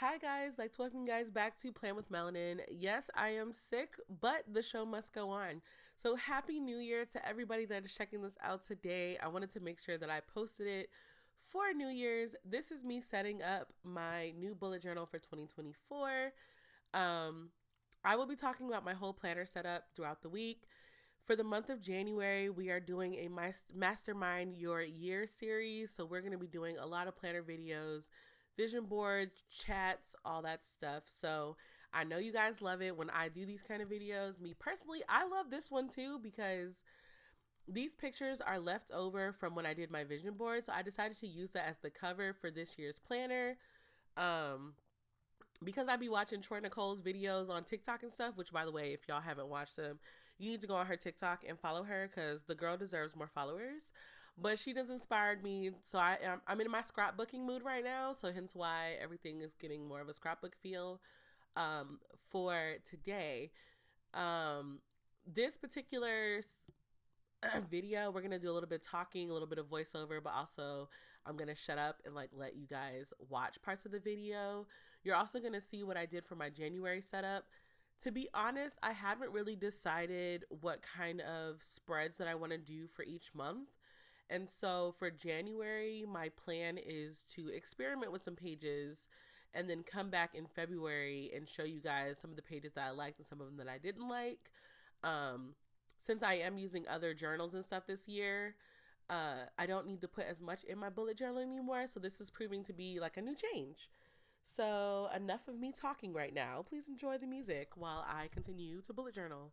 Hi guys, like to welcome you guys back to Plan with Melanin. Yes, I am sick, but the show must go on. So happy new year to everybody that is checking this out today. I wanted to make sure that I posted it for New Year's. This is me setting up my new bullet journal for 2024. Um, I will be talking about my whole planner setup throughout the week. For the month of January, we are doing a Mastermind Your Year series. So we're going to be doing a lot of planner videos, vision boards, chats, all that stuff. So I know you guys love it when I do these kind of videos. Me personally, I love this one too because these pictures are left over from when I did my vision board. So I decided to use that as the cover for this year's planner. Um, because I be watching Troy Nicole's videos on TikTok and stuff, which by the way, if y'all haven't watched them, you need to go on her TikTok and follow her because the girl deserves more followers. But she does inspired me. So I'm in my scrapbooking mood right now. So hence why everything is getting more of a scrapbook feel for today. Um, this particular video, we're gonna do a little bit of talking, a little bit of voiceover, but also I'm gonna shut up and like let you guys watch parts of the video. You're also gonna see what I did for my January setup. To be honest, I haven't really decided what kind of spreads that I want to do for each month. And so for January, my plan is to experiment with some pages and then come back in February and show you guys some of the pages that I liked and some of them that I didn't like. Um, since I am using other journals and stuff this year, I don't need to put as much in my bullet journal anymore. So this is proving to be like a new change. So enough of me talking right now. Please enjoy the music while I continue to bullet journal.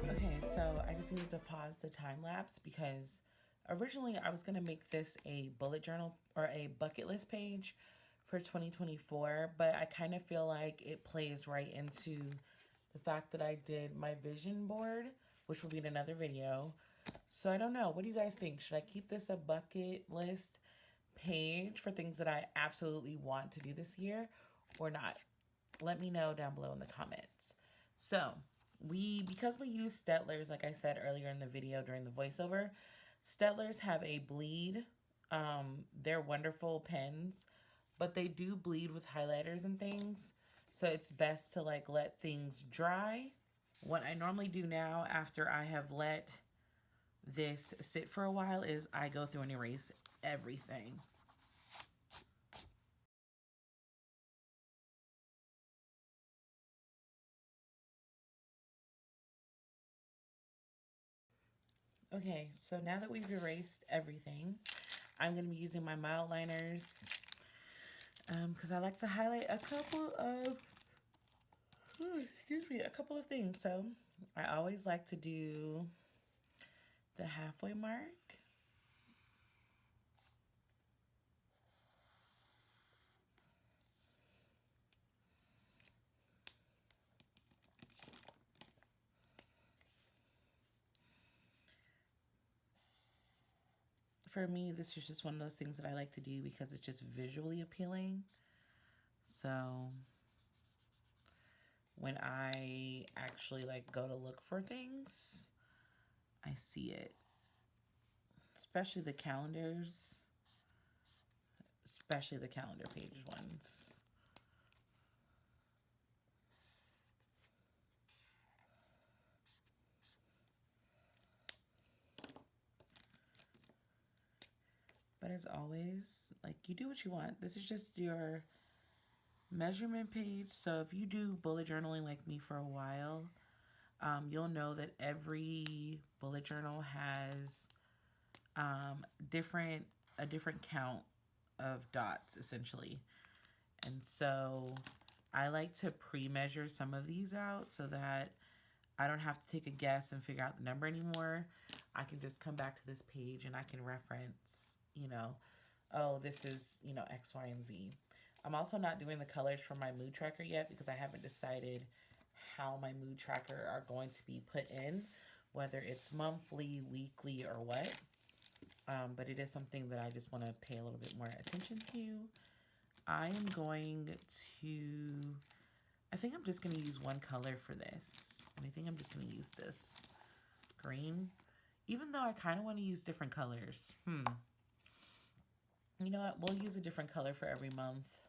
Okay, so I just need to pause the time lapse because originally I was going to make this a bullet journal or a bucket list page for 2024, but I kind of feel like it plays right into the fact that I did my vision board, which will be in another video. So I don't know. What do you guys think? Should I keep this a bucket list page for things that I absolutely want to do this year or not. Let me know down below in the comments. So because we use Stettlers, like I said earlier in the video during the voiceover, Stettlers have a bleed. They're wonderful pens, but they do bleed with highlighters and things. So it's best to like let things dry. What I normally do now after I have let this sit for a while is I go through and erase everything. Okay, so now that we've erased everything, I'm going to be using my mild liners because I like to highlight a couple of things. So I always like to do the halfway mark. For me, this is just one of those things that I like to do because it's just visually appealing. So when I actually like go to look for things, I see it. Especially the calendars, especially the calendar page ones. But as always, like, you do what you want. This is just your measurement page. So if you do bullet journaling like me for a while, you'll know that every bullet journal has a different count of dots, essentially. And so I like to pre-measure some of these out so that I don't have to take a guess and figure out the number anymore. I can just come back to this page and I can reference, oh, this is, X, Y, and Z. I'm also not doing the colors for my mood tracker yet because I haven't decided how my mood tracker are going to be put in, whether it's monthly, weekly, or what. But it is something that I just want to pay a little bit more attention to. I am going to, I think I'm just going to use one color for this. And I think I'm just going to use this green, even though I kind of want to use different colors. You know what? We'll use a different color for every month.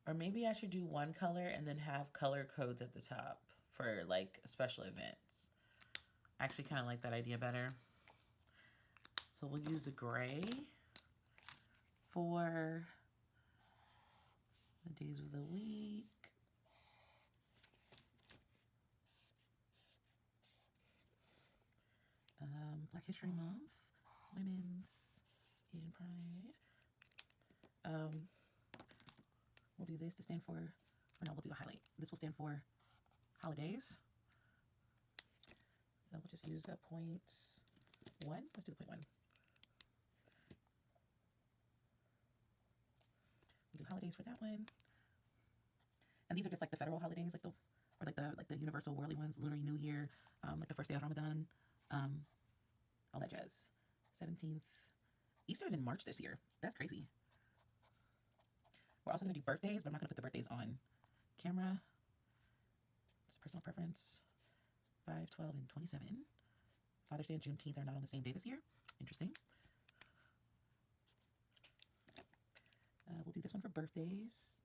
Or maybe I should do one color and then have color codes at the top for like special events. I actually kind of like that idea better. So we'll use a gray for the days of the week. Black History Month, Women's, Asian Pride. We'll do this to stand for, or no, we'll do a highlight. This will stand for holidays. So we'll just use a 0.1. Let's do the 0.1. We'll do holidays for that one. And these are just like the federal holidays, like the universal worldly ones, Lunar New Year, like the first day of Ramadan, all that jazz. 17th. Easter's in March this year. That's crazy. We're also going to do birthdays, but I'm not going to put the birthdays on camera. It's a personal preference. 5, 12, and 27. Father's Day and Juneteenth are not on the same day this year. Interesting. We'll do this one for birthdays.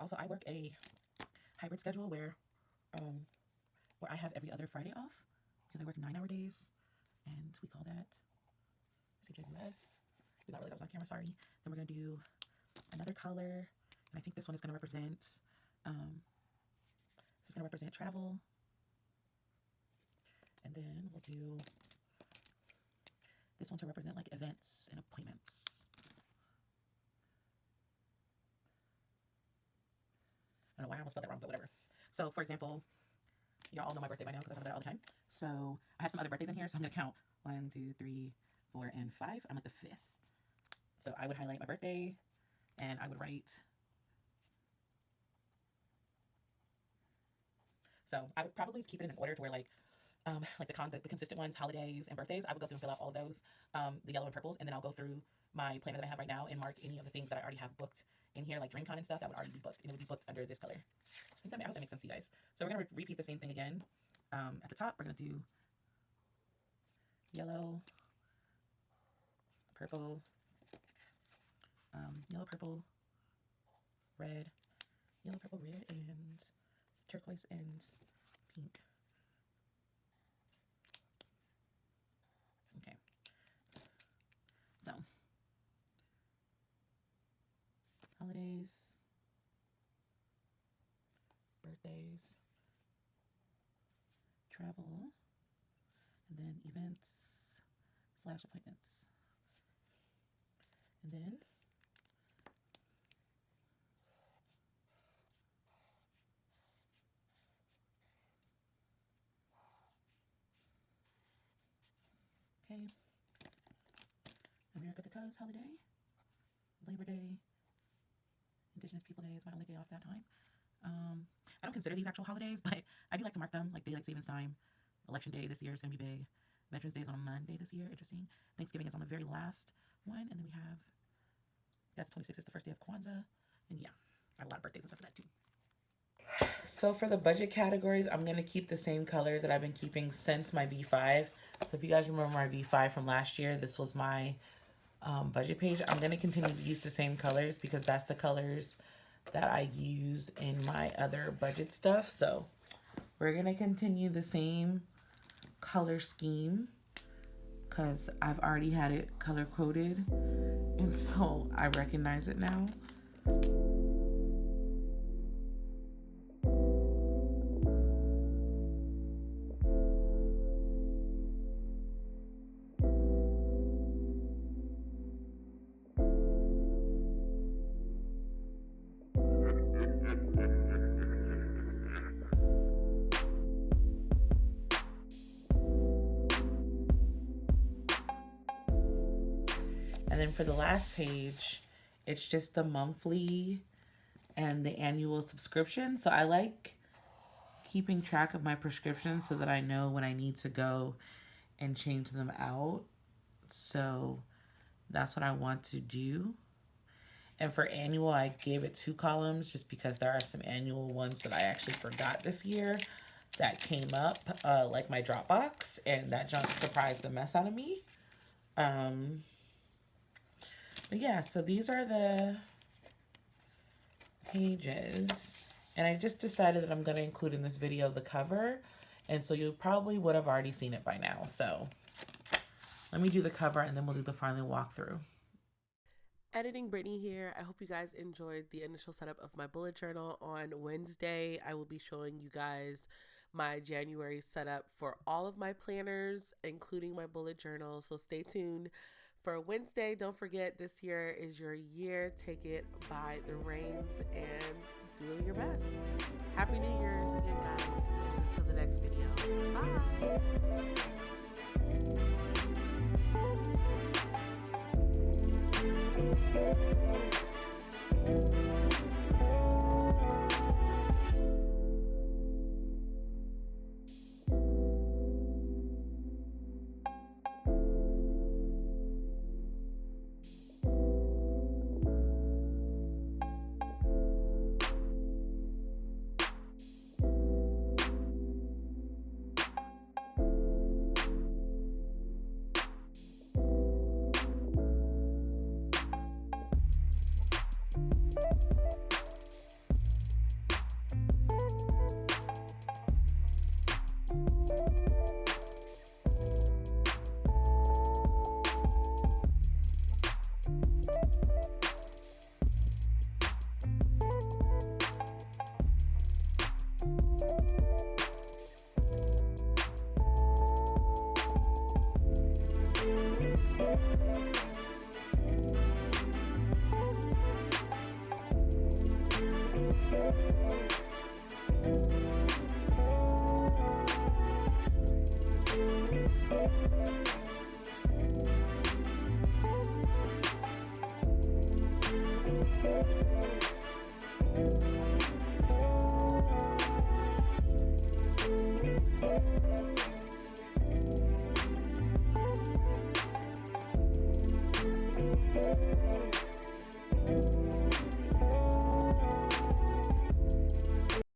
Also, I work a hybrid schedule where I have every other Friday off because I work 9-hour days, and we call that CJUS. We don't really, that was on camera, sorry. Then we're going to do another color, and I think this one is going to represent, this is going to represent travel. And then we'll do this one to represent like events and appointments. I don't know why I almost spelled that wrong, but whatever. So, for example, y'all all know my birthday by now because I talk about it all the time. So, I have some other birthdays in here, so I'm going to count 1, 2, 3, 4, and 5. I'm like the 5th. So, I would highlight my birthday, and I would write So I would probably keep it in an order to where like the consistent ones, holidays and birthdays, I would go through and fill out all of those, the yellow and purples, and then I'll go through my planner that I have right now and mark any of the things that I already have booked in here, like DreamCon and stuff that would already be booked, and it would be booked under this color. I hope that makes sense to you guys. So we're gonna repeat the same thing again. At the top, we're gonna do yellow, purple, yellow, purple, red, yellow, purple, red, and turquoise and pink. Okay. So, holidays, birthdays, travel, and then events/appointments. And then okay, America the Cuz holiday, Labor Day, Indigenous People Day is my only day off that time. I don't consider these actual holidays, but I do like to mark them, like Daylight Savings Time. Election Day this year is going to be big. Veterans Day is on a Monday this year, interesting. Thanksgiving is on the very last one, and then we have, that's 26th is the first day of Kwanzaa, and yeah, I have a lot of birthdays and stuff for that too. So for the budget categories, I'm going to keep the same colors that I've been keeping since my B5. So if you guys remember my B5 from last year, this was my budget page. I'm going to continue to use the same colors because that's the colors that I use in my other budget stuff. So we're going to continue the same color scheme because I've already had it color coded, and so I recognize it now. And then for the last page, it's just the monthly and the annual subscription. So I like keeping track of my prescriptions so that I know when I need to go and change them out. So that's what I want to do. And for annual, I gave it 2 columns just because there are some annual ones that I actually forgot this year that came up, like my Dropbox, and that junk surprised the mess out of me. But yeah, so these are the pages, and I just decided that I'm going to include in this video the cover, and so you probably would have already seen it by now. So let me do the cover, and then we'll do the final walkthrough. Editing Brittany here. I hope you guys enjoyed the initial setup of my bullet journal. On Wednesday, I will be showing you guys my January setup for all of my planners, including my bullet journal, so stay tuned for Wednesday. Don't forget, this year is your year. Take it by the reins and do your best. Happy New Year's again, guys. And until the next video. Bye.